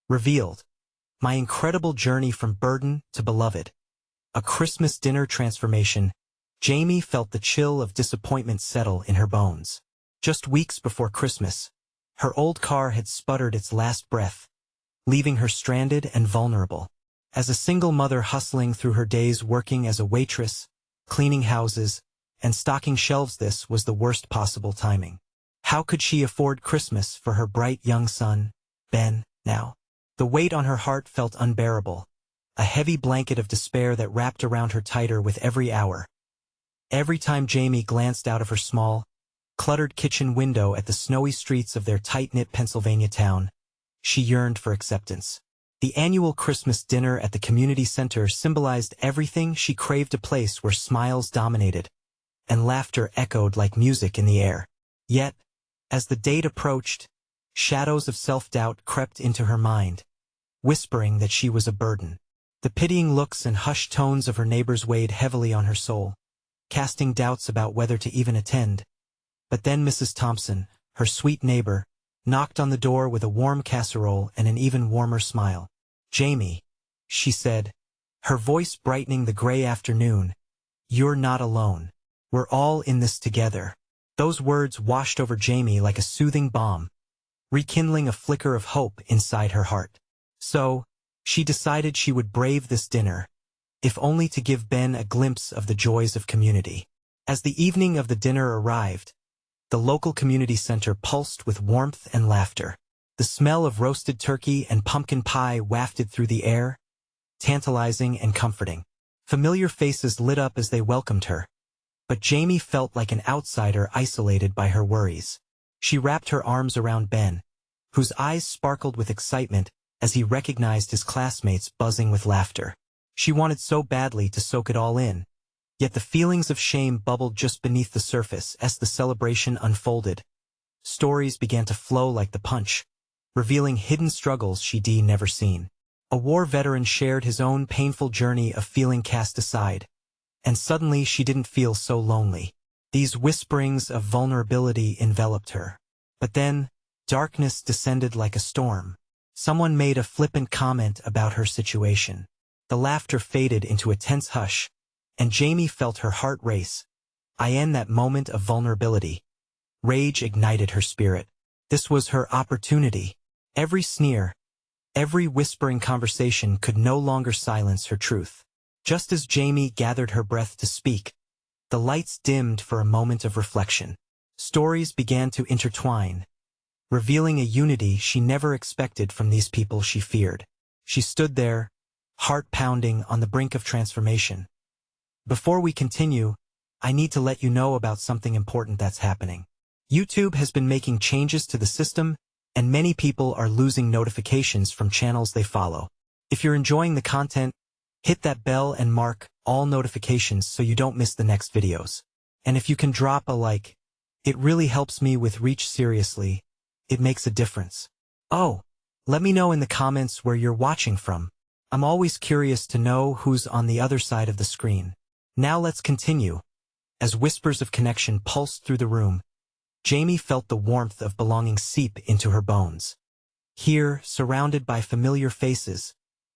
Revealed. My incredible journey from burden to beloved. A Christmas dinner transformation. Jamie felt the chill of disappointment settle in her bones. Just weeks before Christmas, her old car had sputtered its last breath, leaving her stranded and vulnerable. As a single mother hustling through her days working as a waitress, cleaning houses, and stocking shelves, this was the worst possible timing. How could she afford Christmas for her bright young son, Ben, now? The weight on her heart felt unbearable, a heavy blanket of despair that wrapped around her tighter with every hour. Every time Jamie glanced out of her small, cluttered kitchen window at the snowy streets of their tight-knit Pennsylvania town, she yearned for acceptance. The annual Christmas dinner at the community center symbolized everything she craved, a place where smiles dominated and laughter echoed like music in the air. Yet, as the date approached, shadows of self-doubt crept into her mind, whispering that she was a burden. The pitying looks and hushed tones of her neighbors weighed heavily on her soul, casting doubts about whether to even attend. But then Mrs. Thompson, her sweet neighbor, knocked on the door with a warm casserole and an even warmer smile. "Jamie," she said, her voice brightening the gray afternoon, "you're not alone. We're all in this together." Those words washed over Jamie like a soothing balm, rekindling a flicker of hope inside her heart. So, she decided she would brave this dinner, if only to give Ben a glimpse of the joys of community. As the evening of the dinner arrived, the local community center pulsed with warmth and laughter. The smell of roasted turkey and pumpkin pie wafted through the air, tantalizing and comforting. Familiar faces lit up as they welcomed her, but Jamie felt like an outsider isolated by her worries. She wrapped her arms around Ben, whose eyes sparkled with excitement as he recognized his classmates buzzing with laughter. She wanted so badly to soak it all in, yet the feelings of shame bubbled just beneath the surface as the celebration unfolded. Stories began to flow like the punch, revealing hidden struggles she'd never seen. A war veteran shared his own painful journey of feeling cast aside, and suddenly she didn't feel so lonely. These whisperings of vulnerability enveloped her. But then, darkness descended like a storm. Someone made a flippant comment about her situation. The laughter faded into a tense hush, and Jamie felt her heart race. In that moment of vulnerability, rage ignited her spirit. This was her opportunity. Every sneer, every whispering conversation could no longer silence her truth. Just as Jamie gathered her breath to speak, the lights dimmed for a moment of reflection. Stories began to intertwine, revealing a unity she never expected from these people she feared. She stood there, heart pounding on the brink of transformation. Before we continue, I need to let you know about something important that's happening. YouTube has been making changes to the system, and many people are losing notifications from channels they follow. If you're enjoying the content, hit that bell and mark all notifications so you don't miss the next videos. And if you can drop a like, it really helps me with reach. Seriously, it makes a difference. Oh, let me know in the comments where you're watching from. I'm always curious to know who's on the other side of the screen. Now let's continue. As whispers of connection pulsed through the room, Jamie felt the warmth of belonging seep into her bones. Here, surrounded by familiar faces,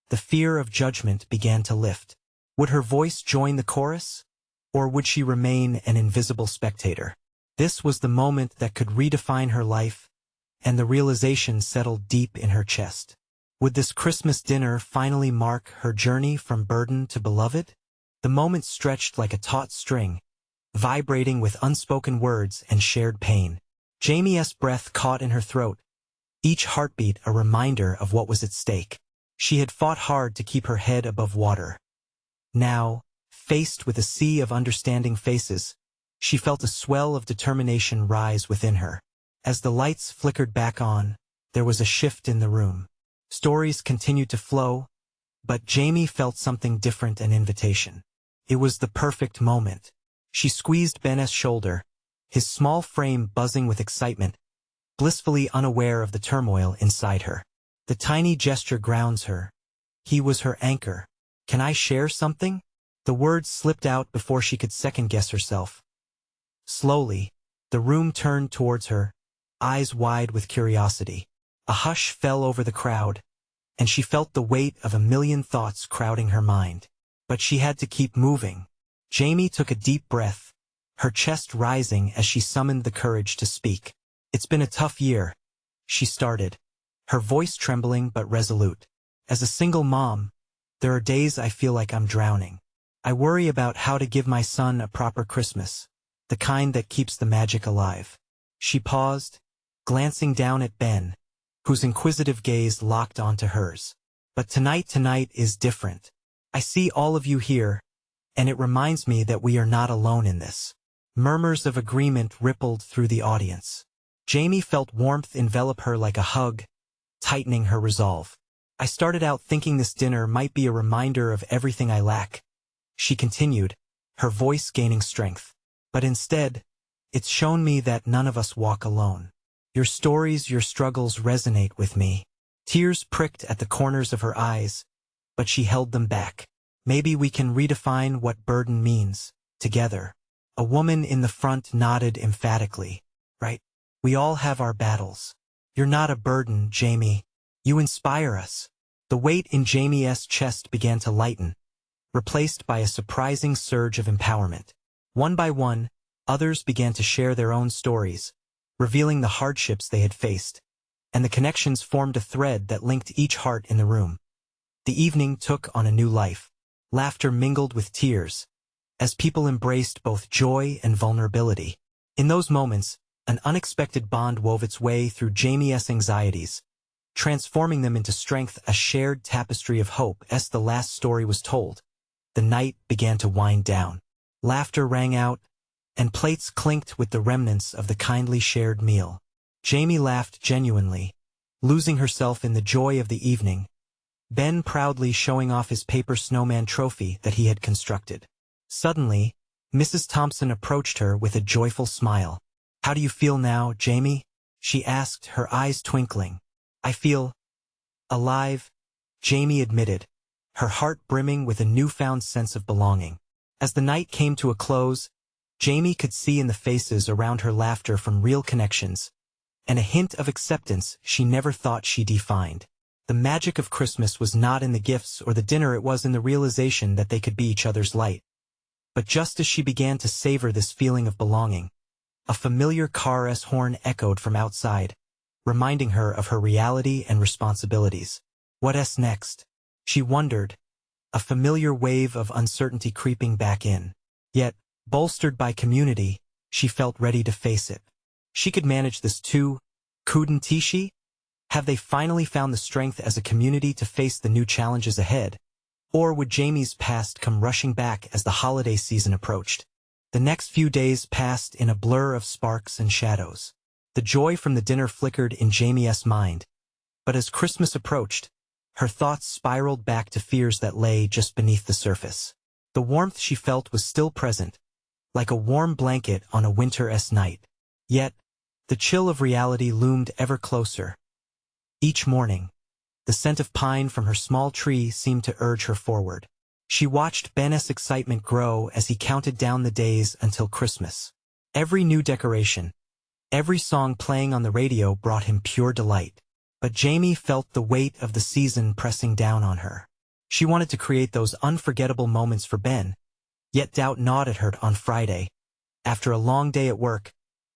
the fear of judgment began to lift. Would her voice join the chorus? Or would she remain an invisible spectator? This was the moment that could redefine her life, and the realization settled deep in her chest. Would this Christmas dinner finally mark her journey from burden to beloved? The moment stretched like a taut string, vibrating with unspoken words and shared pain. Jamie's breath caught in her throat, each heartbeat a reminder of what was at stake. She had fought hard to keep her head above water. Now, faced with a sea of understanding faces, she felt a swell of determination rise within her. As the lights flickered back on, there was a shift in the room. Stories continued to flow, but Jamie felt something different, an invitation. It was the perfect moment. She squeezed Ben's shoulder, his small frame buzzing with excitement, blissfully unaware of the turmoil inside her. The tiny gesture grounds her. He was her anchor. "Can I share something?" The words slipped out before she could second-guess herself. Slowly, the room turned towards her, eyes wide with curiosity. A hush fell over the crowd, and she felt the weight of a million thoughts crowding her mind. But she had to keep moving. Jamie took a deep breath, her chest rising as she summoned the courage to speak. "It's been a tough year," she started, her voice trembling but resolute. "As a single mom, there are days I feel like I'm drowning. I worry about how to give my son a proper Christmas, the kind that keeps the magic alive." She paused, glancing down at Ben, whose inquisitive gaze locked onto hers. "But tonight is different. I see all of you here, and it reminds me that we are not alone in this." Murmurs of agreement rippled through the audience. Jamie felt warmth envelop her like a hug, tightening her resolve. "I started out thinking this dinner might be a reminder of everything I lack," she continued, her voice gaining strength. "But instead, it's shown me that none of us walk alone. Your stories, your struggles resonate with me." Tears pricked at the corners of her eyes, but she held them back. "Maybe we can redefine what burden means, together." A woman in the front nodded emphatically. "Right. We all have our battles. You're not a burden, Jamie. You inspire us." The weight in Jamie's chest began to lighten, replaced by a surprising surge of empowerment. One by one, others began to share their own stories, revealing the hardships they had faced, and the connections formed a thread that linked each heart in the room. The evening took on a new life. Laughter mingled with tears, as people embraced both joy and vulnerability. In those moments, an unexpected bond wove its way through Jamie's anxieties, transforming them into strength, a shared tapestry of hope. As the last story was told, the night began to wind down. Laughter rang out, and plates clinked with the remnants of the kindly shared meal. Jamie laughed genuinely, losing herself in the joy of the evening, Ben proudly showing off his paper snowman trophy that he had constructed. Suddenly, Mrs. Thompson approached her with a joyful smile. "How do you feel now, Jamie?" she asked, her eyes twinkling. "I feel alive," Jamie admitted, her heart brimming with a newfound sense of belonging. As the night came to a close, Jamie could see in the faces around her laughter from real connections, and a hint of acceptance she never thought she'd defined. The magic of Christmas was not in the gifts or the dinner, it was in the realization that they could be each other's light. But just as she began to savor this feeling of belonging, a familiar car's horn echoed from outside, reminding her of her reality and responsibilities. What's next? She wondered, a familiar wave of uncertainty creeping back in. Yet, bolstered by community, she felt ready to face it. She could manage this too, couldn't she? Have they finally found the strength as a community to face the new challenges ahead? Or would Jamie's past come rushing back as the holiday season approached? The next few days passed in a blur of sparks and shadows. The joy from the dinner flickered in Jamie's mind, but as Christmas approached, her thoughts spiraled back to fears that lay just beneath the surface. The warmth she felt was still present, like a warm blanket on a winter's night. Yet, the chill of reality loomed ever closer. Each morning, the scent of pine from her small tree seemed to urge her forward. She watched Ben's excitement grow as he counted down the days until Christmas. Every new decoration, every song playing on the radio brought him pure delight. But Jamie felt the weight of the season pressing down on her. She wanted to create those unforgettable moments for Ben, yet doubt gnawed at her. On Friday, after a long day at work,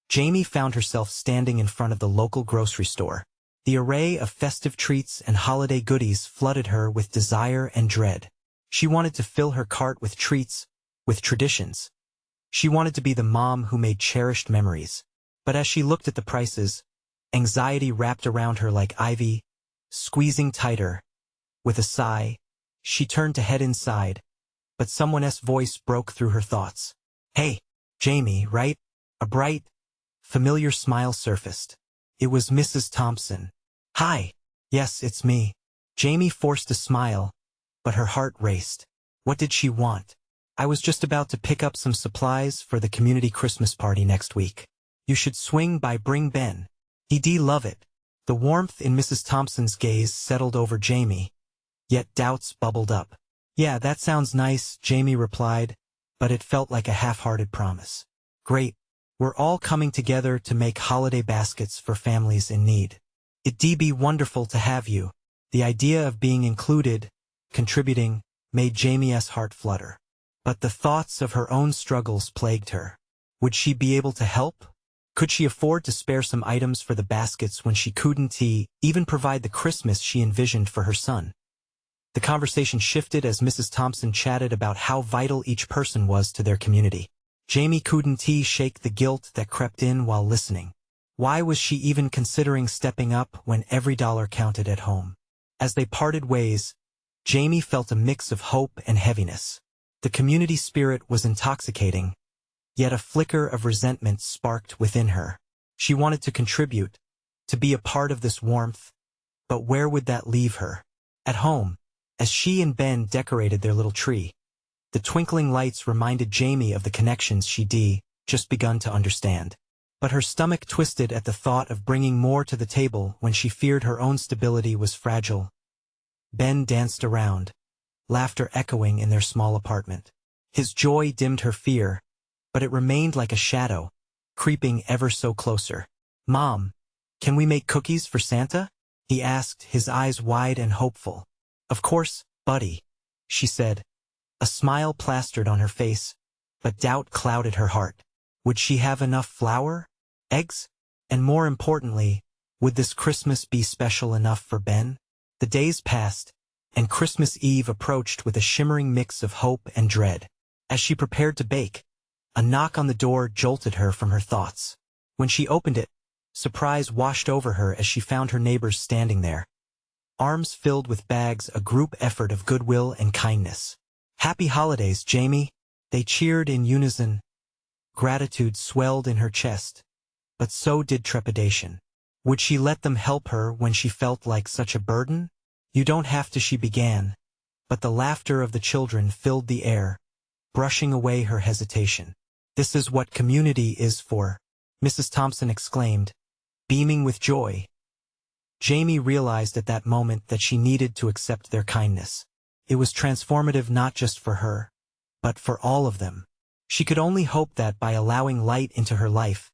Jamie found herself standing in front of the local grocery store. The array of festive treats and holiday goodies flooded her with desire and dread. She wanted to fill her cart with treats, with traditions. She wanted to be the mom who made cherished memories. But as she looked at the prices, anxiety wrapped around her like ivy, squeezing tighter. With a sigh, she turned to head inside, but someone's voice broke through her thoughts. "Hey, Jamie, right?" A bright, familiar smile surfaced. It was Mrs. Thompson. "Hi. Yes, it's me." Jamie forced a smile, but her heart raced. What did she want? "I was just about to pick up some supplies for the community Christmas party next week. You should swing by, bring Ben. He'd love it." The warmth in Mrs. Thompson's gaze settled over Jamie, yet doubts bubbled up. "Yeah, that sounds nice," Jamie replied, but it felt like a half-hearted promise. "Great. We're all coming together to make holiday baskets for families in need. It'd be wonderful to have you." The idea of being included, contributing, made Jamie's heart flutter. But the thoughts of her own struggles plagued her. Would she be able to help? Could she afford to spare some items for the baskets when she couldn't even provide the Christmas she envisioned for her son? The conversation shifted as Mrs. Thompson chatted about how vital each person was to their community. Jamie couldn't shake the guilt that crept in while listening. Why was she even considering stepping up when every dollar counted at home? As they parted ways, Jamie felt a mix of hope and heaviness. The community spirit was intoxicating, yet a flicker of resentment sparked within her. She wanted to contribute, to be a part of this warmth, but where would that leave her? At home, as she and Ben decorated their little tree, the twinkling lights reminded Jamie of the connections she'd just begun to understand. But her stomach twisted at the thought of bringing more to the table when she feared her own stability was fragile. Ben danced around, laughter echoing in their small apartment. His joy dimmed her fear, but it remained like a shadow, creeping ever so closer. "Mom, can we make cookies for Santa?" he asked, his eyes wide and hopeful. "Of course, buddy," she said. A smile plastered on her face, but doubt clouded her heart. Would she have enough flour? Eggs? And more importantly, would this Christmas be special enough for Ben? The days passed, and Christmas Eve approached with a shimmering mix of hope and dread. As she prepared to bake, a knock on the door jolted her from her thoughts. When she opened it, surprise washed over her as she found her neighbors standing there. Arms filled with bags, a group effort of goodwill and kindness. "Happy holidays, Jamie," they cheered in unison. Gratitude swelled in her chest, but so did trepidation. Would she let them help her when she felt like such a burden? "You don't have to," she began, but the laughter of the children filled the air, brushing away her hesitation. "This is what community is for," Mrs. Thompson exclaimed, beaming with joy. Jamie realized at that moment that she needed to accept their kindness. It was transformative not just for her, but for all of them. She could only hope that by allowing light into her life,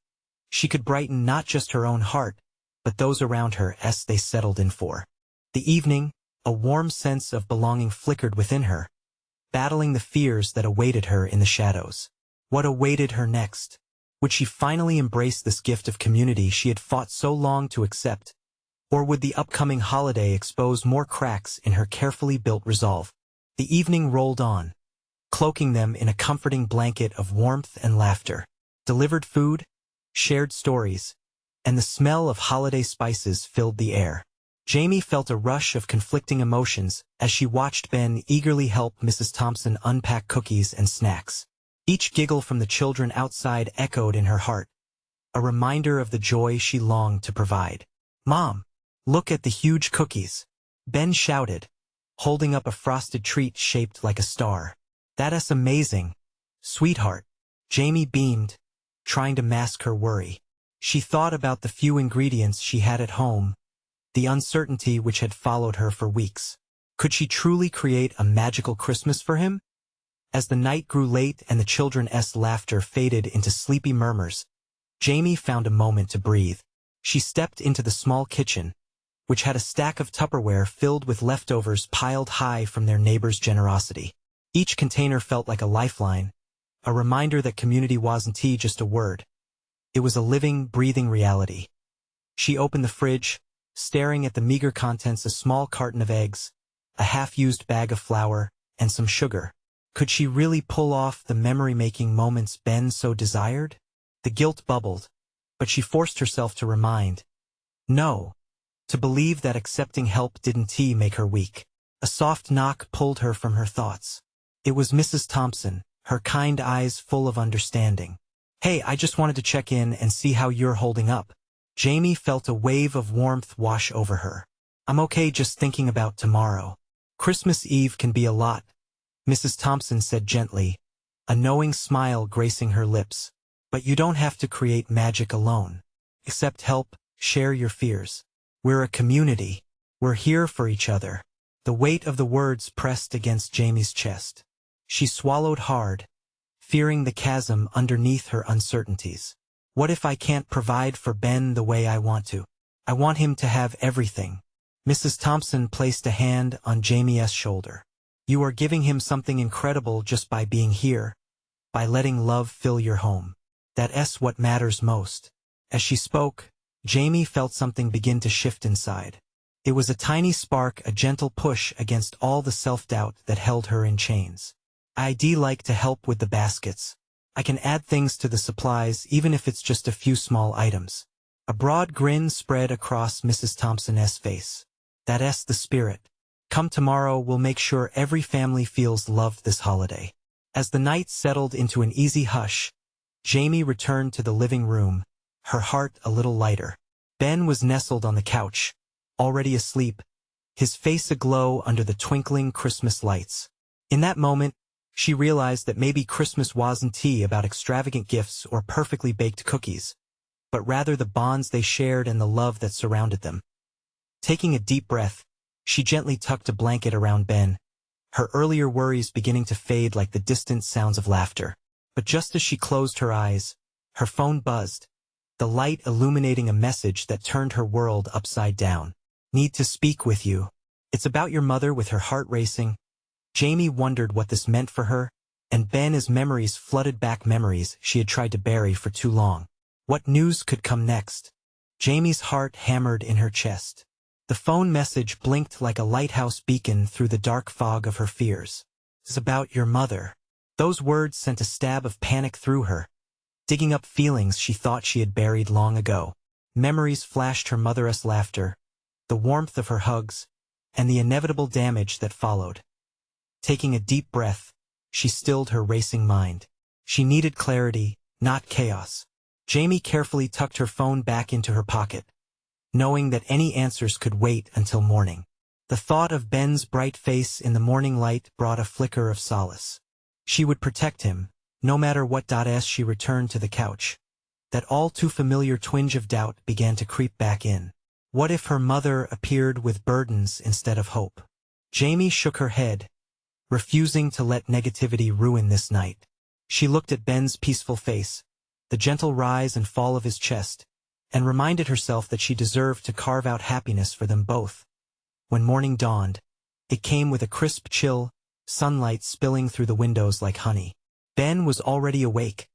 she could brighten not just her own heart, but those around her as they settled in for the evening. A warm sense of belonging flickered within her, battling the fears that awaited her in the shadows. What awaited her next? Would she finally embrace this gift of community she had fought so long to accept? Or would the upcoming holiday expose more cracks in her carefully built resolve? The evening rolled on, cloaking them in a comforting blanket of warmth and laughter. Delivered food, shared stories, and the smell of holiday spices filled the air. Jamie felt a rush of conflicting emotions as she watched Ben eagerly help Mrs. Thompson unpack cookies and snacks. Each giggle from the children outside echoed in her heart, a reminder of the joy she longed to provide. "Mom, look at the huge cookies," Ben shouted, holding up a frosted treat shaped like a star. "That's amazing, sweetheart." Jamie beamed, trying to mask her worry. She thought about the few ingredients she had at home, the uncertainty which had followed her for weeks. Could she truly create a magical Christmas for him? As the night grew late and the children's laughter faded into sleepy murmurs, Jamie found a moment to breathe. She stepped into the small kitchen, which had a stack of Tupperware filled with leftovers piled high from their neighbors' generosity. Each container felt like a lifeline, a reminder that community wasn't just a word. It was a living, breathing reality. She opened the fridge, staring at the meager contents: a small carton of eggs, a half-used bag of flour, and some sugar. Could she really pull off the memory-making moments Ben so desired? The guilt bubbled, but she forced herself to no, to believe that accepting help didn't make her weak. A soft knock pulled her from her thoughts. It was Mrs. Thompson, her kind eyes full of understanding. "Hey, I just wanted to check in and see how you're holding up." Jamie felt a wave of warmth wash over her. "I'm okay, just thinking about tomorrow." "Christmas Eve can be a lot," Mrs. Thompson said gently, a knowing smile gracing her lips. "But you don't have to create magic alone. Accept help, share your fears. We're a community. We're here for each other." The weight of the words pressed against Jamie's chest. She swallowed hard, fearing the chasm underneath her uncertainties. What if I can't provide for Ben the way I want to? I want him to have everything. Mrs. Thompson placed a hand on Jamie's shoulder. You are giving him something incredible just by being here, by letting love fill your home. That's what matters most. As she spoke, Jamie felt something begin to shift inside. It was a tiny spark, a gentle push against all the self-doubt that held her in chains. I'd like to help with the baskets. I can add things to the supplies even if it's just a few small items. A broad grin spread across Mrs. Thompson's face. That's the spirit. Come tomorrow, we'll make sure every family feels loved this holiday. As the night settled into an easy hush, Jamie returned to the living room, her heart a little lighter. Ben was nestled on the couch, already asleep, his face aglow under the twinkling Christmas lights. In that moment, she realized that maybe Christmas wasn't about extravagant gifts or perfectly baked cookies, but rather the bonds they shared and the love that surrounded them. Taking a deep breath, she gently tucked a blanket around Ben, her earlier worries beginning to fade like the distant sounds of laughter. But just as she closed her eyes, her phone buzzed, the light illuminating a message that turned her world upside down. Need to speak with you. It's about your mother. With her heart racing, Jamie wondered what this meant for her, and Ben's memories flooded back, memories she had tried to bury for too long. What news could come next? Jamie's heart hammered in her chest. The phone message blinked like a lighthouse beacon through the dark fog of her fears. It's about your mother. Those words sent a stab of panic through her, digging up feelings she thought she had buried long ago. Memories flashed: her mother's laughter, the warmth of her hugs, and the inevitable damage that followed. Taking a deep breath, she stilled her racing mind. She needed clarity, not chaos. Jamie carefully tucked her phone back into her pocket, knowing that any answers could wait until morning. The thought of Ben's bright face in the morning light brought a flicker of solace. She would protect him, no matter what. As she returned to the couch, that all too familiar twinge of doubt began to creep back in. What if her mother appeared with burdens instead of hope? Jamie shook her head, refusing to let negativity ruin this night. She looked at Ben's peaceful face, the gentle rise and fall of his chest, and reminded herself that she deserved to carve out happiness for them both. When morning dawned, it came with a crisp chill, sunlight spilling through the windows like honey. Ben was already awake,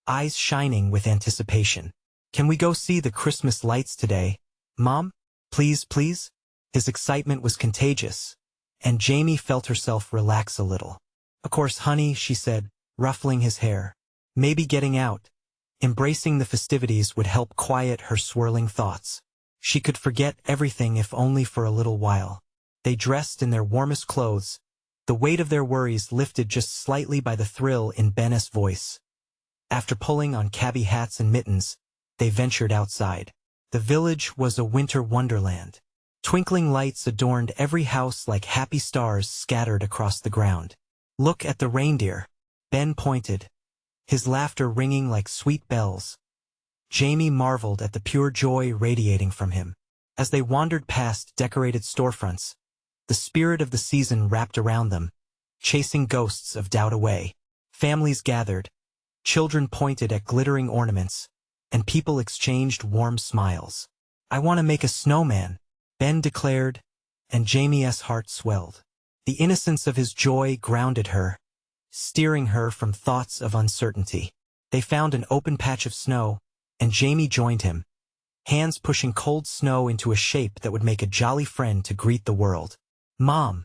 eyes shining with anticipation. Can we go see the Christmas lights today, Mom? Please, please? His excitement was contagious, and Jamie felt herself relax a little. Of course, honey, she said, ruffling his hair. Maybe getting out, embracing the festivities would help quiet her swirling thoughts. She could forget everything if only for a little while. They dressed in their warmest clothes, the weight of their worries lifted just slightly by the thrill in Ben's voice. After pulling on cabbie hats and mittens, they ventured outside. The village was a winter wonderland. Twinkling lights adorned every house like happy stars scattered across the ground. Look at the reindeer, Ben pointed, his laughter ringing like sweet bells. Jamie marveled at the pure joy radiating from him. As they wandered past decorated storefronts, the spirit of the season wrapped around them, chasing ghosts of doubt away. Families gathered, children pointed at glittering ornaments, and people exchanged warm smiles. I want to make a snowman, Ben declared, and Jamie's heart swelled. The innocence of his joy grounded her, steering her from thoughts of uncertainty. They found an open patch of snow, and Jamie joined him, hands pushing cold snow into a shape that would make a jolly friend to greet the world. Mom,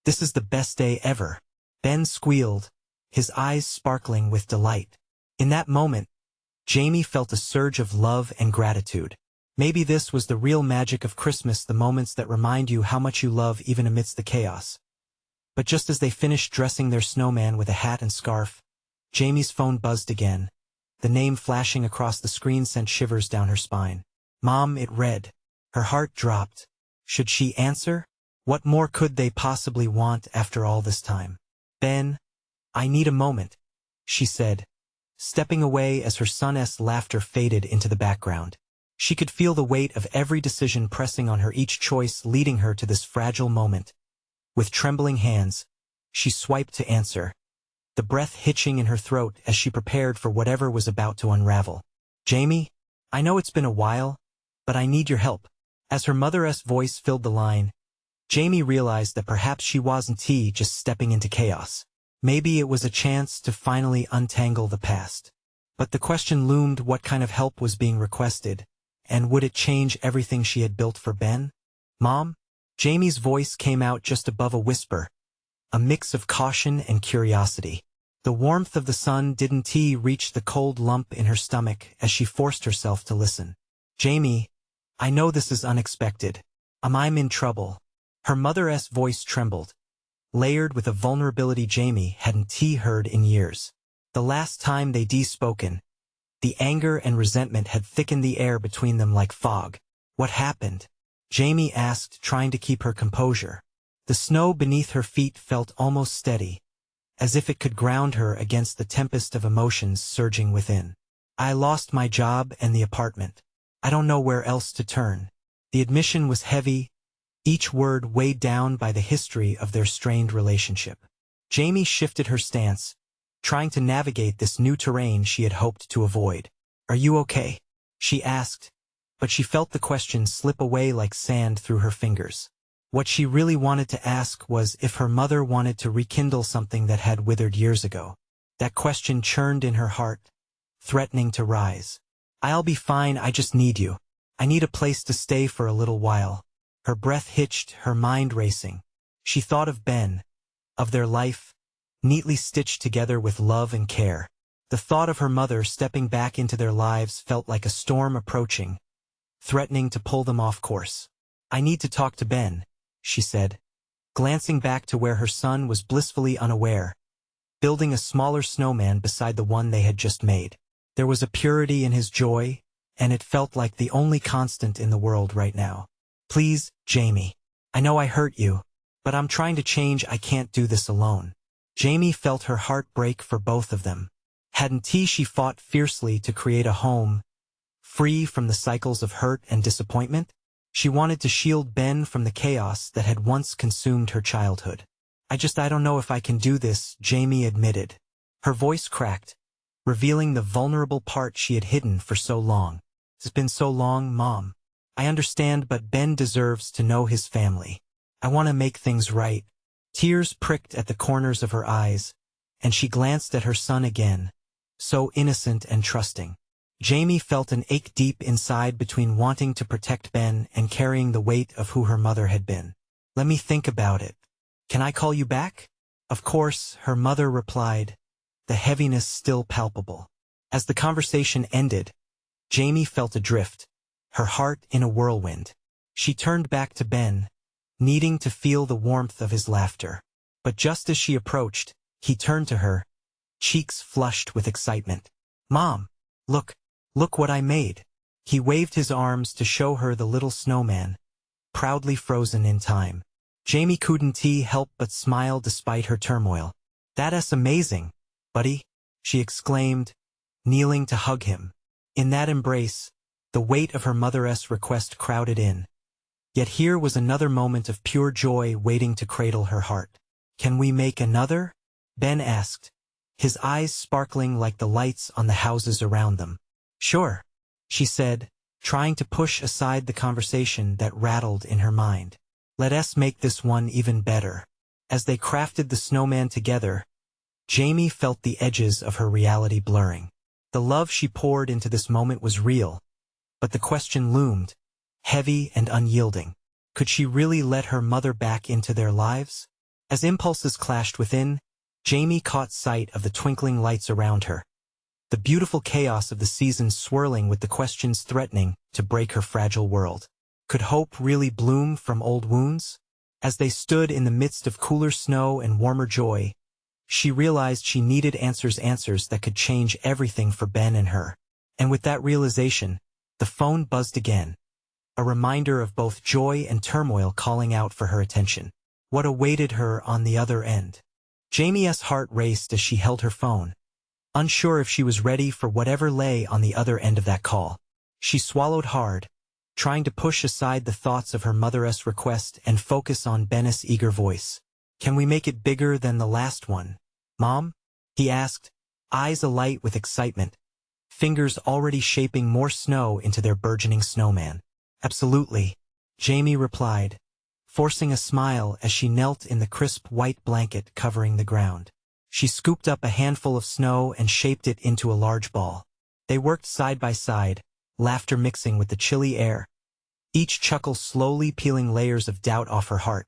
this is the best day ever, Ben squealed, his eyes sparkling with delight. In that moment, Jamie felt a surge of love and gratitude. Maybe this was the real magic of Christmas, the moments that remind you how much you love even amidst the chaos. But just as they finished dressing their snowman with a hat and scarf, Jamie's phone buzzed again. The name flashing across the screen sent shivers down her spine. Mom, it read. Her heart dropped. Should she answer? What more could they possibly want after all this time? Ben, I need a moment, she said, stepping away as her son's laughter faded into the background. She could feel the weight of every decision pressing on her, each choice leading her to this fragile moment. With trembling hands, she swiped to answer, the breath hitching in her throat as she prepared for whatever was about to unravel. Jamie, I know it's been a while, but I need your help. As her mother's voice filled the line, Jamie realized that perhaps she wasn't just stepping into chaos. Maybe it was a chance to finally untangle the past. But the question loomed: what kind of help was being requested, and would it change everything she had built for Ben? Mom? Jamie's voice came out just above a whisper, a mix of caution and curiosity. The warmth of the sun didn't reach the cold lump in her stomach as she forced herself to listen. Jamie, I know this is unexpected. I'm in trouble. Her mother's voice trembled, layered with a vulnerability Jamie hadn't heard in years. The last time they'd spoken, the anger and resentment had thickened the air between them like fog. What happened? Jamie asked, trying to keep her composure. The snow beneath her feet felt almost steady, as if it could ground her against the tempest of emotions surging within. I lost my job and the apartment. I don't know where else to turn. The admission was heavy, each word weighed down by the history of their strained relationship. Jamie shifted her stance, trying to navigate this new terrain she had hoped to avoid. Are you okay? She asked, but she felt the question slip away like sand through her fingers. What she really wanted to ask was if her mother wanted to rekindle something that had withered years ago. That question churned in her heart, threatening to rise. I'll be fine, I just need you. I need a place to stay for a little while. Her breath hitched, her mind racing. She thought of Ben, of their life, neatly stitched together with love and care. The thought of her mother stepping back into their lives felt like a storm approaching, threatening to pull them off course. I need to talk to Ben, she said, glancing back to where her son was blissfully unaware, building a smaller snowman beside the one they had just made. There was a purity in his joy, and it felt like the only constant in the world right now. Please, Jamie. I know I hurt you, but I'm trying to change. I can't do this alone. Jamie felt her heart break for both of them. Hadn't she fought fiercely to create a home, free from the cycles of hurt and disappointment? She wanted to shield Ben from the chaos that had once consumed her childhood. I don't know if I can do this, Jamie admitted. Her voice cracked, revealing the vulnerable part she had hidden for so long. It's been so long, Mom. I understand, but Ben deserves to know his family. I want to make things right. Tears pricked at the corners of her eyes, and she glanced at her son again, so innocent and trusting. Jamie felt an ache deep inside between wanting to protect Ben and carrying the weight of who her mother had been. Let me think about it. Can I call you back? Of course, her mother replied, the heaviness still palpable. As the conversation ended, Jamie felt adrift, her heart in a whirlwind. She turned back to Ben, needing to feel the warmth of his laughter. But just as she approached, he turned to her, cheeks flushed with excitement. Mom, look what I made. He waved his arms to show her the little snowman, proudly frozen in time. Jamie couldn't help but smile despite her turmoil. That's amazing, buddy, she exclaimed, kneeling to hug him. In that embrace, the weight of her mother's request crowded in. Yet here was another moment of pure joy waiting to cradle her heart. Can we make another? Ben asked, his eyes sparkling like the lights on the houses around them. Sure, she said, trying to push aside the conversation that rattled in her mind. Let us make this one even better. As they crafted the snowman together, Jamie felt the edges of her reality blurring. The love she poured into this moment was real, but the question loomed, heavy and unyielding. Could she really let her mother back into their lives? As impulses clashed within, Jamie caught sight of the twinkling lights around her, the beautiful chaos of the season swirling with the questions threatening to break her fragile world. Could hope really bloom from old wounds? As they stood in the midst of cooler snow and warmer joy, she realized she needed answers that could change everything for Ben and her. And with that realization, the phone buzzed again, a reminder of both joy and turmoil calling out for her attention. What awaited her on the other end? Jamie's heart raced as she held her phone, unsure if she was ready for whatever lay on the other end of that call. She swallowed hard, trying to push aside the thoughts of her mother's request and focus on Ben's eager voice. Can we make it bigger than the last one, Mom? He asked, eyes alight with excitement, fingers already shaping more snow into their burgeoning snowman. Absolutely. Jamie replied, forcing a smile as she knelt in the crisp white blanket covering the ground. She scooped up a handful of snow and shaped it into a large ball. They worked side by side, laughter mixing with the chilly air, each chuckle slowly peeling layers of doubt off her heart.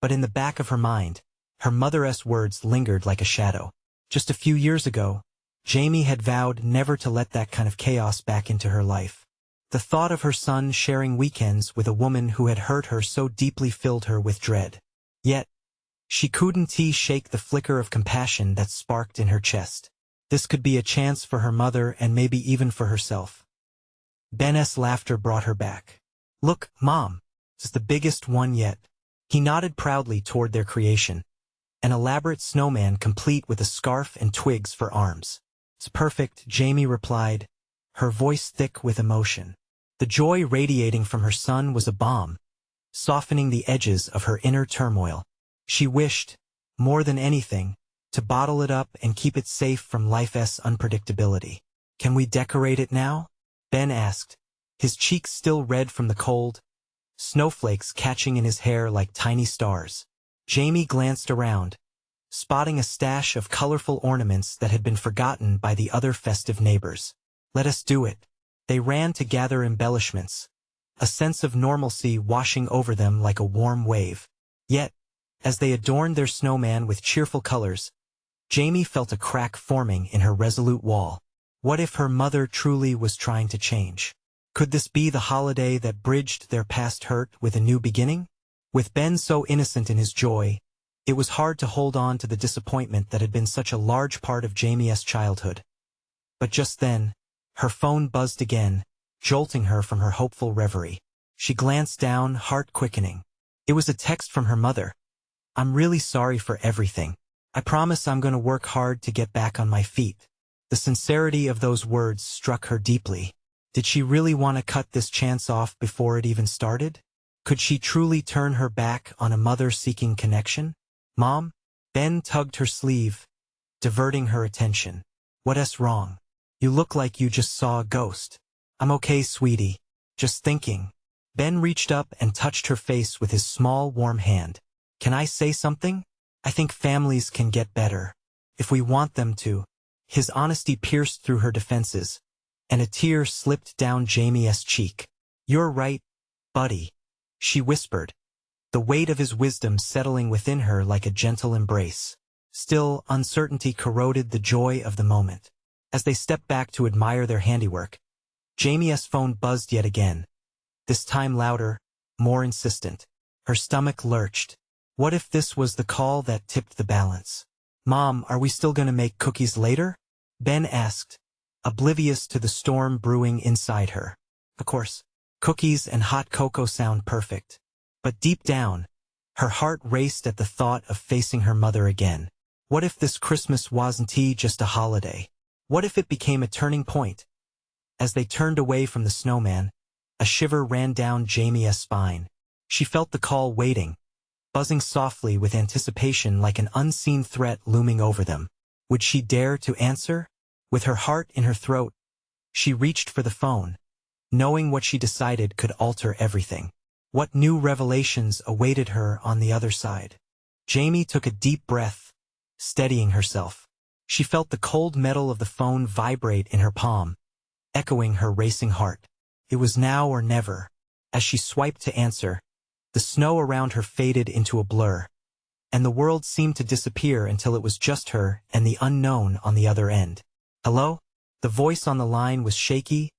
But in the back of her mind, her mother's words lingered like a shadow. Just a few years ago, Jamie had vowed never to let that kind of chaos back into her life. The thought of her son sharing weekends with a woman who had hurt her so deeply filled her with dread. Yet, she couldn't shake the flicker of compassion that sparked in her chest. This could be a chance for her mother and maybe even for herself. Ben's laughter brought her back. "Look, Mom, it's the biggest one yet." He nodded proudly toward their creation, an elaborate snowman complete with a scarf and twigs for arms. "It's perfect," Jamie replied, her voice thick with emotion. The joy radiating from her son was a balm, softening the edges of her inner turmoil. She wished, more than anything, to bottle it up and keep it safe from life's unpredictability. "Can we decorate it now?" Ben asked, his cheeks still red from the cold, snowflakes catching in his hair like tiny stars. Jamie glanced around, spotting a stash of colorful ornaments that had been forgotten by the other festive neighbors. "Let us do it." They ran to gather embellishments, a sense of normalcy washing over them like a warm wave. Yet, as they adorned their snowman with cheerful colors, Jamie felt a crack forming in her resolute wall. What if her mother truly was trying to change? Could this be the holiday that bridged their past hurt with a new beginning? With Ben so innocent in his joy, it was hard to hold on to the disappointment that had been such a large part of Jamie's childhood. But just then, her phone buzzed again, jolting her from her hopeful reverie. She glanced down, heart quickening. It was a text from her mother. "I'm really sorry for everything. I promise I'm going to work hard to get back on my feet." The sincerity of those words struck her deeply. Did she really want to cut this chance off before it even started? Could she truly turn her back on a mother seeking connection? "Mom?" Ben tugged her sleeve, diverting her attention. "What's wrong? You look like you just saw a ghost." "I'm okay, sweetie. Just thinking." Ben reached up and touched her face with his small, warm hand. "Can I say something? I think families can get better, if we want them to." His honesty pierced through her defenses, and a tear slipped down Jamie's cheek. "You're right, buddy," she whispered, the weight of his wisdom settling within her like a gentle embrace. Still, uncertainty corroded the joy of the moment. As they stepped back to admire their handiwork, Jamie's phone buzzed yet again, this time louder, more insistent. Her stomach lurched. What if this was the call that tipped the balance? "Mom, are we still going to make cookies later?" Ben asked, oblivious to the storm brewing inside her. Of course, cookies and hot cocoa sound perfect. But deep down, her heart raced at the thought of facing her mother again. What if this Christmas wasn't just a holiday? What if it became a turning point? As they turned away from the snowman, a shiver ran down Jamie's spine. She felt the call waiting, buzzing softly with anticipation like an unseen threat looming over them. Would she dare to answer? With her heart in her throat, she reached for the phone, knowing what she decided could alter everything. What new revelations awaited her on the other side? Jamie took a deep breath, steadying herself. She felt the cold metal of the phone vibrate in her palm, echoing her racing heart. It was now or never. As she swiped to answer, the snow around her faded into a blur, and the world seemed to disappear until it was just her and the unknown on the other end. "Hello?" The voice on the line was shaky,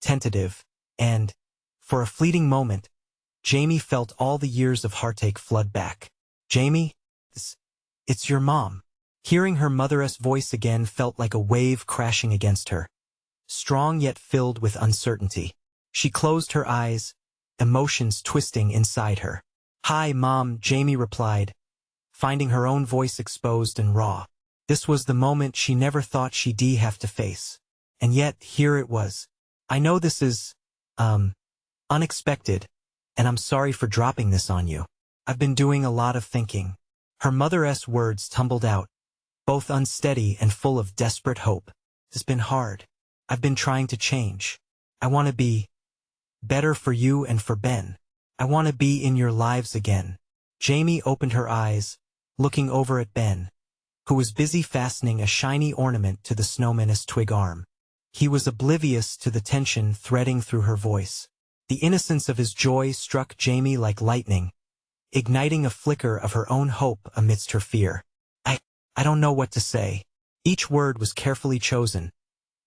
tentative, and, for a fleeting moment, Jamie felt all the years of heartache flood back. "Jamie? It's your mom." Hearing her mother's voice again felt like a wave crashing against her, strong yet filled with uncertainty. She closed her eyes, emotions twisting inside her. "Hi, Mom," Jamie replied, finding her own voice exposed and raw. This was the moment she never thought she'd have to face. And yet, here it was. "I know this is, unexpected, and I'm sorry for dropping this on you. I've been doing a lot of thinking." Her mother's words tumbled out, both unsteady and full of desperate hope. "It's been hard. I've been trying to change. I want to be better for you and for Ben. I want to be in your lives again. Jamie opened her eyes, looking over at Ben, who was busy fastening a shiny ornament to the snowman's twig arm. He was oblivious to the tension threading through her voice. The innocence of his joy struck Jamie like lightning, igniting a flicker of her own hope amidst her fear. I don't know what to say. Each word was carefully chosen,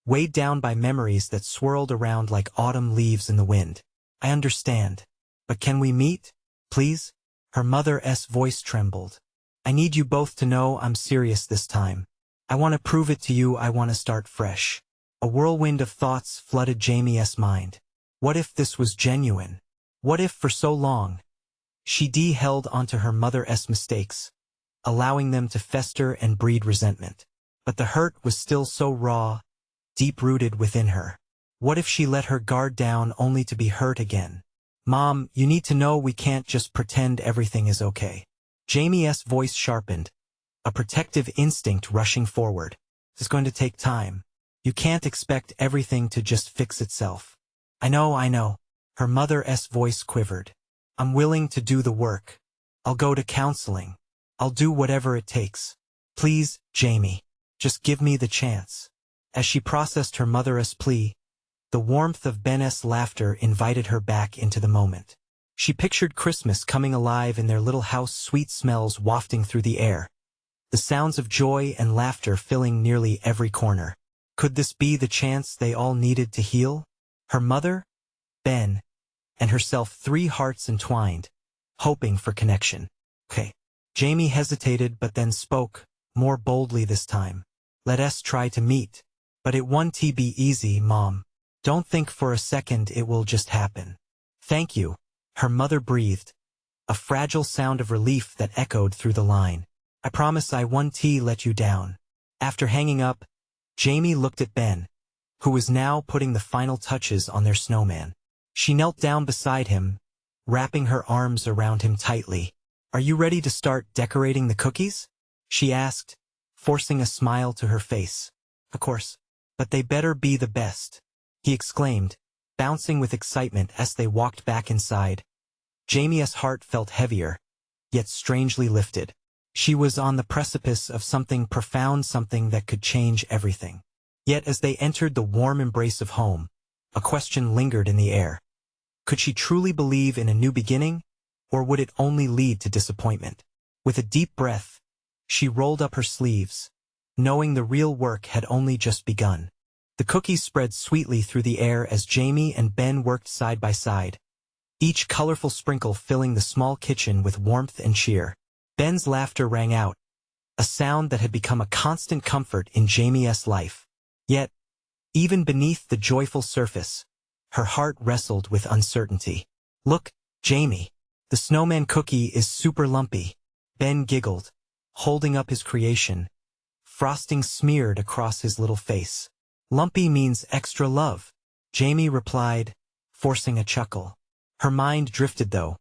weighed down by memories that swirled around like autumn leaves in the wind. I understand. But can we meet, please? Her mother's voice trembled. I need you both to know I'm serious this time. I want to prove it to you. I want to start fresh. A whirlwind of thoughts flooded Jamie's mind. What if this was genuine? What if for so long she held onto her mother's mistakes, allowing them to fester and breed resentment? But the hurt was still so raw, deep-rooted within her. What if she let her guard down only to be hurt again? Mom, you need to know we can't just pretend everything is okay. Jamie's voice sharpened, a protective instinct rushing forward. It's going to take time. You can't expect everything to just fix itself. I know. Her mother's voice quivered. I'm willing to do the work. I'll go to counseling. I'll do whatever it takes. Please, Jamie, just give me the chance. As she processed her mother's plea, the warmth of Ben's laughter invited her back into the moment. She pictured Christmas coming alive in their little house, sweet smells wafting through the air, the sounds of joy and laughter filling nearly every corner. Could this be the chance they all needed to heal? Her mother, Ben, and herself, three hearts entwined, hoping for connection. Okay. Jamie hesitated but then spoke, more boldly this time. Let us try to meet. But it won't be easy, Mom. Don't think for a second it will just happen. Thank you, her mother breathed, a fragile sound of relief that echoed through the line. I promise I won't let you down. After hanging up, Jamie looked at Ben, who was now putting the final touches on their snowman. She knelt down beside him, wrapping her arms around him tightly. Are you ready to start decorating the cookies? She asked, forcing a smile to her face. Of course, but they better be the best, he exclaimed, bouncing with excitement as they walked back inside. Jamie's heart felt heavier, yet strangely lifted. She was on the precipice of something profound, something that could change everything. Yet as they entered the warm embrace of home, a question lingered in the air. Could she truly believe in a new beginning, or would it only lead to disappointment? With a deep breath, she rolled up her sleeves, knowing the real work had only just begun. The cookies spread sweetly through the air as Jamie and Ben worked side by side, each colorful sprinkle filling the small kitchen with warmth and cheer. Ben's laughter rang out, a sound that had become a constant comfort in Jamie's life. Yet, even beneath the joyful surface, her heart wrestled with uncertainty. Look, Jamie, the snowman cookie is super lumpy. Ben giggled, holding up his creation, frosting smeared across his little face. Lumpy means extra love, Jamie replied, forcing a chuckle. Her mind drifted though,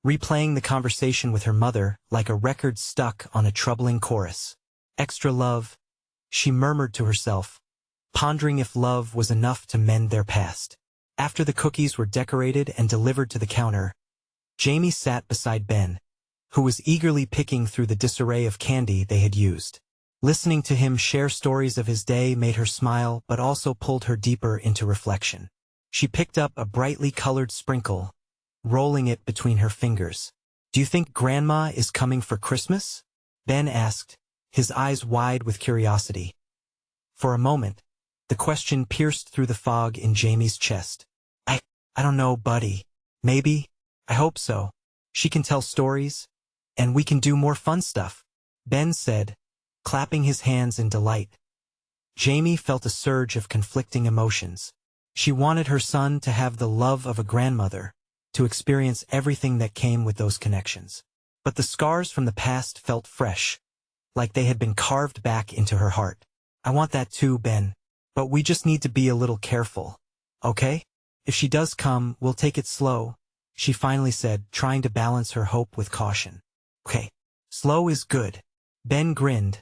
replaying the conversation with her mother like a record stuck on a troubling chorus. Extra love, she murmured to herself, pondering if love was enough to mend their past. After the cookies were decorated and delivered to the counter, Jamie sat beside Ben, who was eagerly picking through the disarray of candy they had used. Listening to him share stories of his day made her smile but also pulled her deeper into reflection. She picked up a brightly colored sprinkle, rolling it between her fingers. Do you think Grandma is coming for Christmas? Ben asked, his eyes wide with curiosity. For a moment, the question pierced through the fog in Jamie's chest. I don't know, buddy. Maybe. I hope so. She can tell stories, and we can do more fun stuff, Ben said, clapping his hands in delight. Jamie felt a surge of conflicting emotions. She wanted her son to have the love of a grandmother, to experience everything that came with those connections. But the scars from the past felt fresh, like they had been carved back into her heart. I want that too, Ben. But we just need to be a little careful. Okay? If she does come, we'll take it slow, she finally said, trying to balance her hope with caution. Okay. Slow is good. Ben grinned,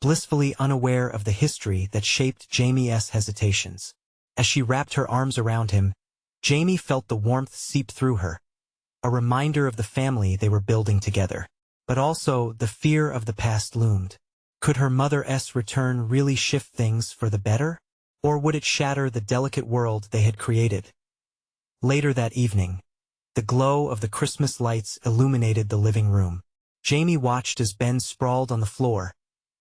blissfully unaware of the history that shaped Jamie's hesitations. As she wrapped her arms around him, Jamie felt the warmth seep through her, a reminder of the family they were building together. But also, the fear of the past loomed. Could her mother's return really shift things for the better? Or would it shatter the delicate world they had created? Later that evening, the glow of the Christmas lights illuminated the living room. Jamie watched as Ben sprawled on the floor,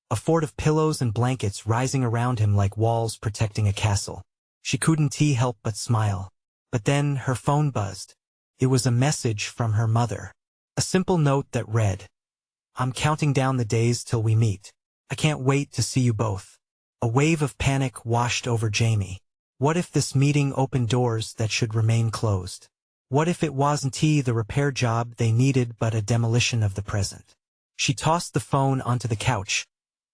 a fort of pillows and blankets rising around him like walls protecting a castle. She couldn't help but smile. But then her phone buzzed. It was a message from her mother. A simple note that read, "I'm counting down the days till we meet. I can't wait to see you both." A wave of panic washed over Jamie. What if this meeting opened doors that should remain closed? What if it wasn't the repair job they needed but a demolition of the present? She tossed the phone onto the couch,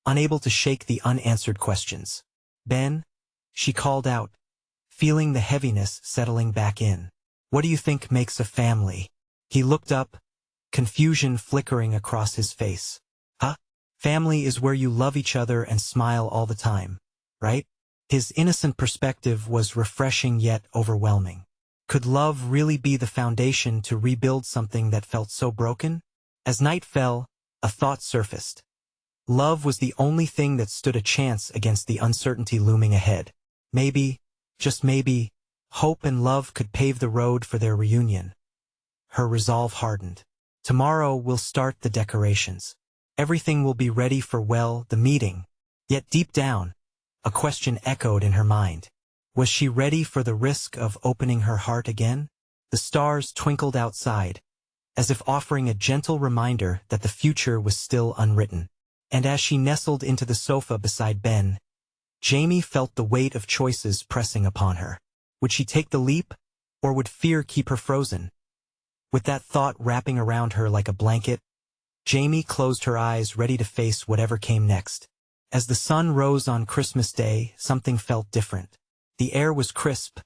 unable to shake the unanswered questions. "Ben?" she called out, feeling the heaviness settling back in. "What do you think makes a family?" He looked up, confusion flickering across his face. "Huh? Family is where you love each other and smile all the time, right?" His innocent perspective was refreshing yet overwhelming. Could love really be the foundation to rebuild something that felt so broken? As night fell, a thought surfaced. Love was the only thing that stood a chance against the uncertainty looming ahead. Maybe, just maybe, hope and love could pave the road for their reunion. Her resolve hardened. "Tomorrow we'll start the decorations. Everything will be ready for, well, the meeting." Yet deep down, a question echoed in her mind. Was she ready for the risk of opening her heart again? The stars twinkled outside, as if offering a gentle reminder that the future was still unwritten. And as she nestled into the sofa beside Ben, Jamie felt the weight of choices pressing upon her. Would she take the leap, or would fear keep her frozen? With that thought wrapping around her like a blanket, Jamie closed her eyes, ready to face whatever came next. As the sun rose on Christmas Day, something felt different. The air was crisp,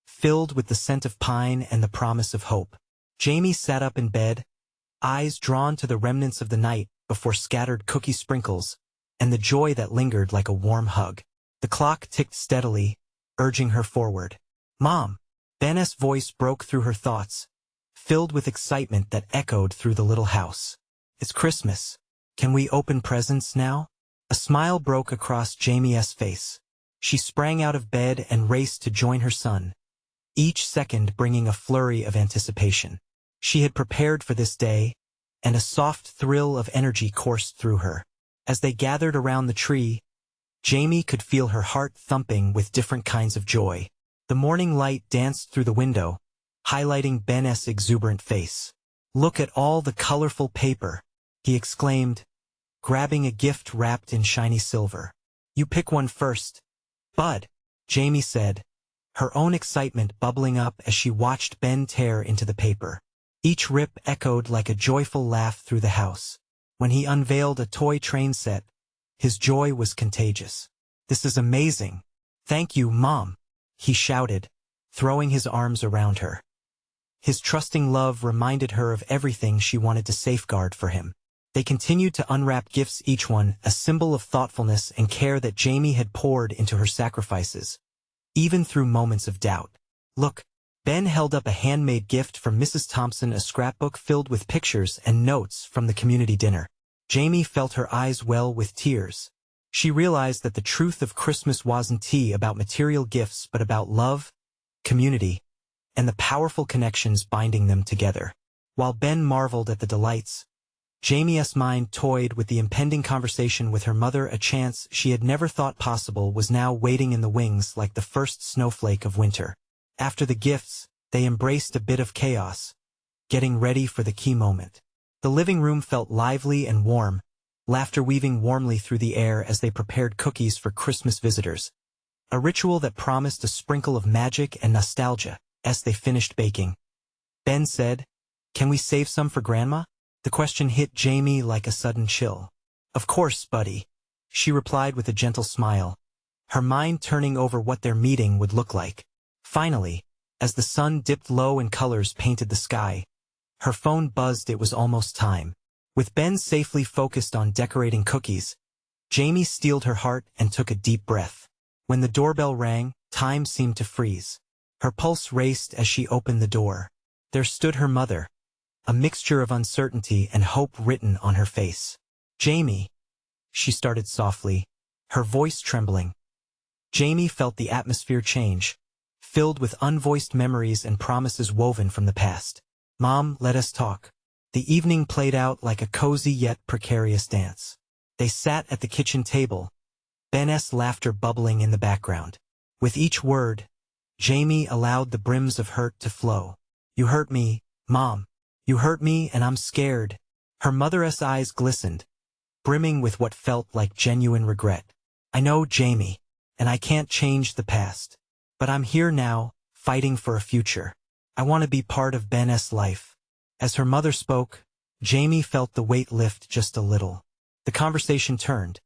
filled with the scent of pine and the promise of hope. Jamie sat up in bed, eyes drawn to the remnants of the night before scattered cookie sprinkles, and the joy that lingered like a warm hug. The clock ticked steadily, urging her forward. "Mom!" Ben's voice broke through her thoughts, filled with excitement that echoed through the little house. "It's Christmas. Can we open presents now?" A smile broke across Jamie's face. She sprang out of bed and raced to join her son, each second bringing a flurry of anticipation. She had prepared for this day, and a soft thrill of energy coursed through her. As they gathered around the tree, Jamie could feel her heart thumping with different kinds of joy. The morning light danced through the window, highlighting Ben's exuberant face. "Look at all the colorful paper," he exclaimed, grabbing a gift wrapped in shiny silver. "You pick one first, Bud," Jamie said, her own excitement bubbling up as she watched Ben tear into the paper. Each rip echoed like a joyful laugh through the house. When he unveiled a toy train set, his joy was contagious. "This is amazing. Thank you, Mom," he shouted, throwing his arms around her. His trusting love reminded her of everything she wanted to safeguard for him. They continued to unwrap gifts, each one a symbol of thoughtfulness and care that Jamie had poured into her sacrifices, even through moments of doubt. "Look," Ben held up a handmade gift from Mrs. Thompson, a scrapbook filled with pictures and notes from the community dinner. Jamie felt her eyes well with tears. She realized that the truth of Christmas wasn't about material gifts but about love, community, and the powerful connections binding them together. While Ben marveled at the delights, Jamie's mind toyed with the impending conversation with her mother. A chance she had never thought possible was now waiting in the wings like the first snowflake of winter. After the gifts, they embraced a bit of chaos, getting ready for the key moment. The living room felt lively and warm, laughter weaving warmly through the air as they prepared cookies for Christmas visitors, a ritual that promised a sprinkle of magic and nostalgia. As they finished baking, Ben said, "Can we save some for Grandma?" The question hit Jamie like a sudden chill. "Of course, buddy," she replied with a gentle smile, her mind turning over what their meeting would look like. Finally, as the sun dipped low and colors painted the sky, her phone buzzed. It was almost time. With Ben safely focused on decorating cookies, Jamie steeled her heart and took a deep breath. When the doorbell rang, time seemed to freeze. Her pulse raced as she opened the door. There stood her mother, a mixture of uncertainty and hope written on her face. "Jamie," she started softly, her voice trembling. Jamie felt the atmosphere change, filled with unvoiced memories and promises woven from the past. "Mom, let us talk." The evening played out like a cozy yet precarious dance. They sat at the kitchen table, Ben's laughter bubbling in the background. With each word, Jamie allowed the brims of hurt to flow. "You hurt me, Mom. You hurt me and I'm scared." Her mother's eyes glistened, brimming with what felt like genuine regret. "I know, Jamie, and I can't change the past. But I'm here now, fighting for a future. I want to be part of Ben's life." As her mother spoke, Jamie felt the weight lift just a little. The conversation turned,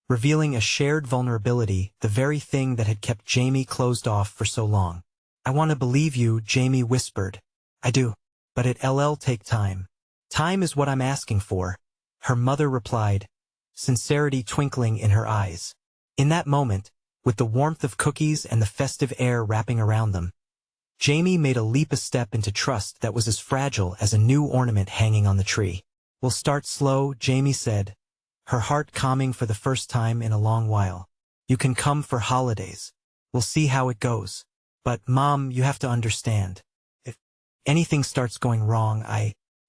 revealing a shared vulnerability, the very thing that had kept Jamie closed off for so long. "I want to believe you," Jamie whispered. "I do. But it'll take time." "Time is what I'm asking for," her mother replied, sincerity twinkling in her eyes. In that moment, with the warmth of cookies and the festive air wrapping around them, Jamie made a leap a step into trust that was as fragile as a new ornament hanging on the tree. "We'll start slow," Jamie said, her heart calming for the first time in a long while. "You can come for holidays. We'll see how it goes. But, Mom, you have to understand. If anything starts going wrong,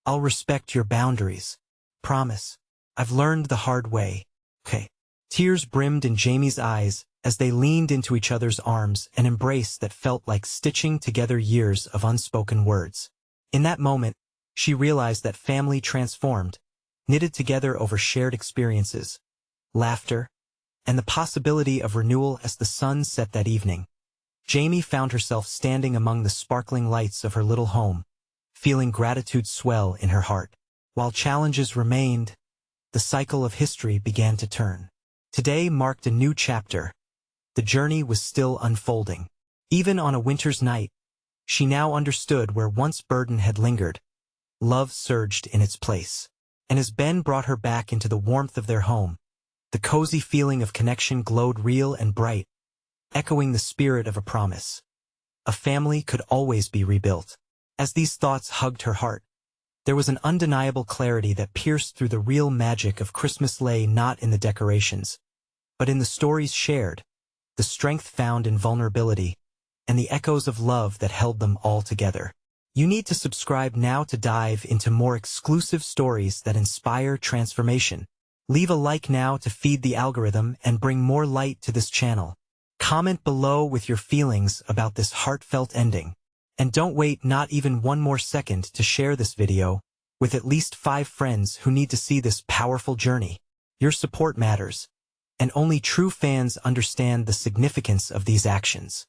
I'll respect your boundaries. Promise. I've learned the hard way." "Okay." Tears brimmed in Jamie's eyes as they leaned into each other's arms, an embrace that felt like stitching together years of unspoken words. In that moment, she realized that family transformed, knitted together over shared experiences, laughter, and the possibility of renewal. As the sun set that evening, Jamie found herself standing among the sparkling lights of her little home, feeling gratitude swell in her heart. While challenges remained, the cycle of history began to turn. Today marked a new chapter. The journey was still unfolding. Even on a winter's night, she now understood where once burden had lingered. Love surged in its place. And as Ben brought her back into the warmth of their home, the cozy feeling of connection glowed real and bright, echoing the spirit of a promise. A family could always be rebuilt. As these thoughts hugged her heart, there was an undeniable clarity that pierced through the real magic of Christmas lay not in the decorations, but in the stories shared, the strength found in vulnerability, and the echoes of love that held them all together. You need to subscribe now to dive into more exclusive stories that inspire transformation. Leave a like now to feed the algorithm and bring more light to this channel. Comment below with your feelings about this heartfelt ending. And don't wait not even one more second to share this video with at least 5 friends who need to see this powerful journey. Your support matters, and only true fans understand the significance of these actions.